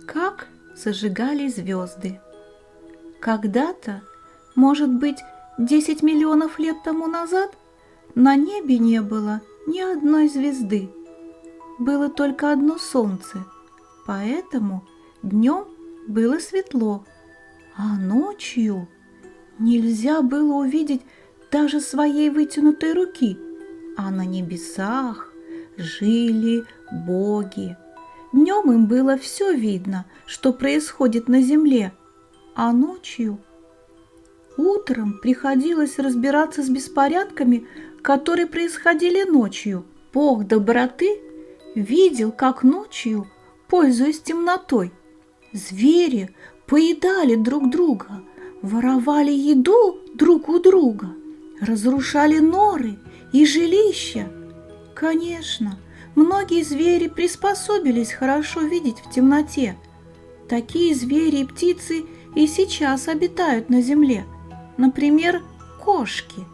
Как зажигали звезды. Когда-то, может быть, 10 миллионов лет тому назад, на небе не было ни одной звезды. Было только одно солнце, поэтому днем было светло, а ночью нельзя было увидеть даже своей вытянутой руки, а на небесах жили боги. Днем им было все видно, что происходит на земле, а ночью... Утром приходилось разбираться с беспорядками, которые происходили ночью. Бог доброты видел, как ночью, пользуясь темнотой, звери поедали друг друга, воровали еду друг у друга, разрушали норы и жилища. Конечно, многие звери приспособились хорошо видеть в темноте. Такие звери и птицы и сейчас обитают на земле. Например, кошки.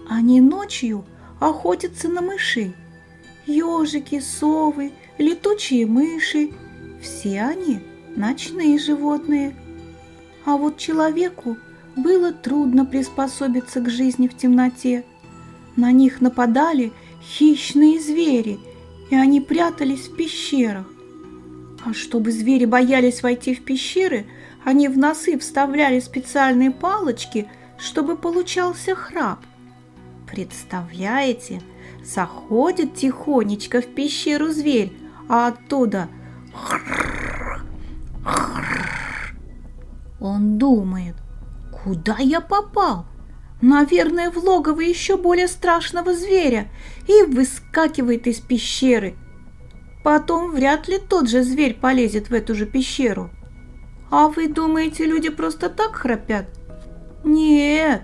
Они ночью охотятся на мышей. Ежики, совы, летучие мыши – все они ночные животные. А вот человеку было трудно приспособиться к жизни в темноте. На них нападали хищные звери, и они прятались в пещерах. А чтобы звери боялись войти в пещеры, они в носы вставляли специальные палочки, чтобы получался храп. Представляете, заходит тихонечко в пещеру зверь, а оттуда он думает: куда я попал? Наверное, в логово еще более страшного зверя, и выскакивает из пещеры. Потом вряд ли тот же зверь полезет в эту же пещеру. А вы думаете, люди просто так храпят? Нет,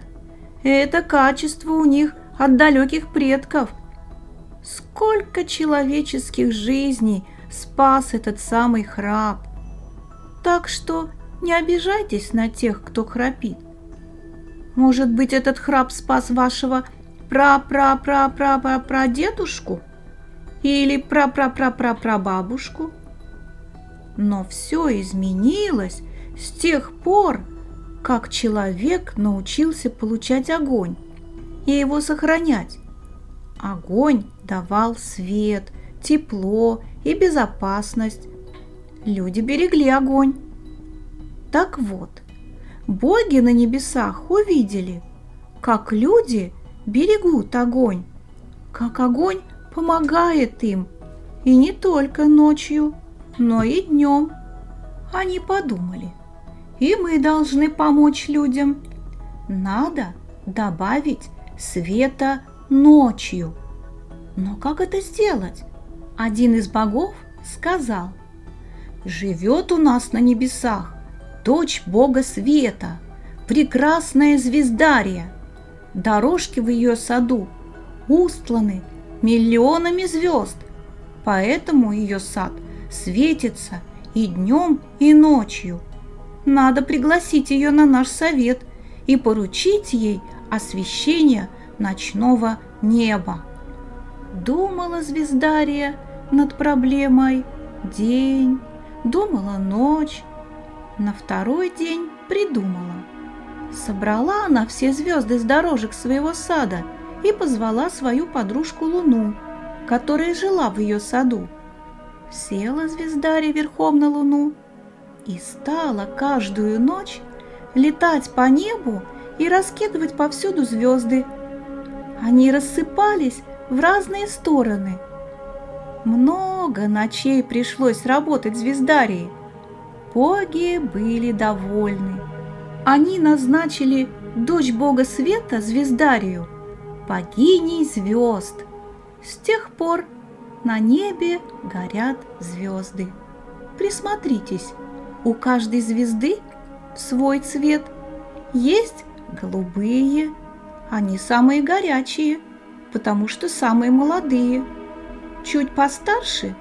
это качество у них от далеких предков. Сколько человеческих жизней спас этот самый храп. Так что не обижайтесь на тех, кто храпит. Может быть, этот храп спас вашего пра-пра-пра-пра-пра-прадедушку или пра-пра-пра-пра-прабабушку? Но все изменилось с тех пор, как человек научился получать огонь и его сохранять. Огонь давал свет, тепло и безопасность. Люди берегли огонь. Так вот, боги на небесах увидели, как люди берегут огонь, как огонь помогает им, и не только ночью, но и днем. Они подумали: и мы должны помочь людям. Надо добавить света ночью. Но как это сделать? Один из богов сказал: живет у нас на небесах дочь бога света, прекрасная Звездария. Дорожки в ее саду устланы миллионами звезд, поэтому ее сад светится и днем, и ночью. Надо пригласить ее на наш совет и поручить ей освещение ночного неба. Думала Звездария над проблемой день, думала ночь. На второй день придумала. Собрала она все звезды с дорожек своего сада и позвала свою подружку Луну, которая жила в ее саду. Села Звездария верхом на Луну и стала каждую ночь летать по небу и раскидывать повсюду звезды. Они рассыпались в разные стороны. Много ночей пришлось работать Звездарии. Боги были довольны. Они назначили дочь бога света Звездарию богиней звезд. С тех пор на небе горят звезды. Присмотритесь, у каждой звезды свой цвет. Есть голубые, они самые горячие, потому что самые молодые. Чуть постарше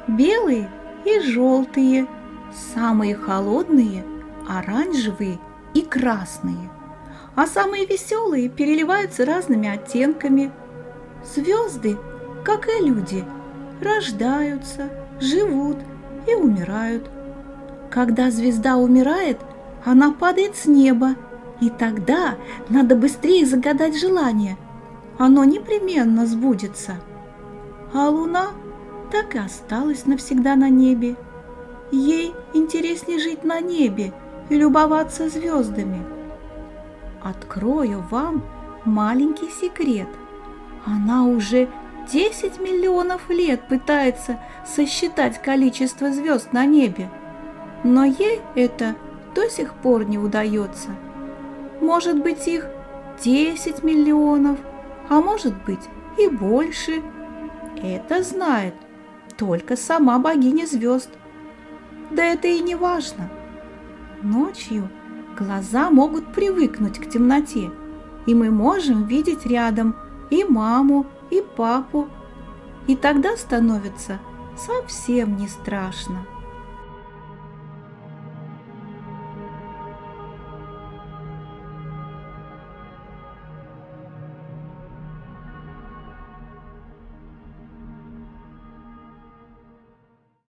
белые и желтые, самые холодные оранжевые и красные, а самые веселые переливаются разными оттенками. Звезды, как и люди, рождаются, живут и умирают. Когда звезда умирает, она падает с неба, и тогда надо быстрее загадать желание. Оно непременно сбудется. А луна так и осталась навсегда на небе. Ей интереснее жить на небе и любоваться звездами. Открою вам маленький секрет. Она уже 10 миллионов лет пытается сосчитать количество звезд на небе, но ей это до сих пор не удается. Может быть, их 10 миллионов, а может быть и больше. Это знает только сама богиня звезд. Да это и не важно. Ночью глаза могут привыкнуть к темноте, и мы можем видеть рядом и маму, и папу. И тогда становится совсем не страшно.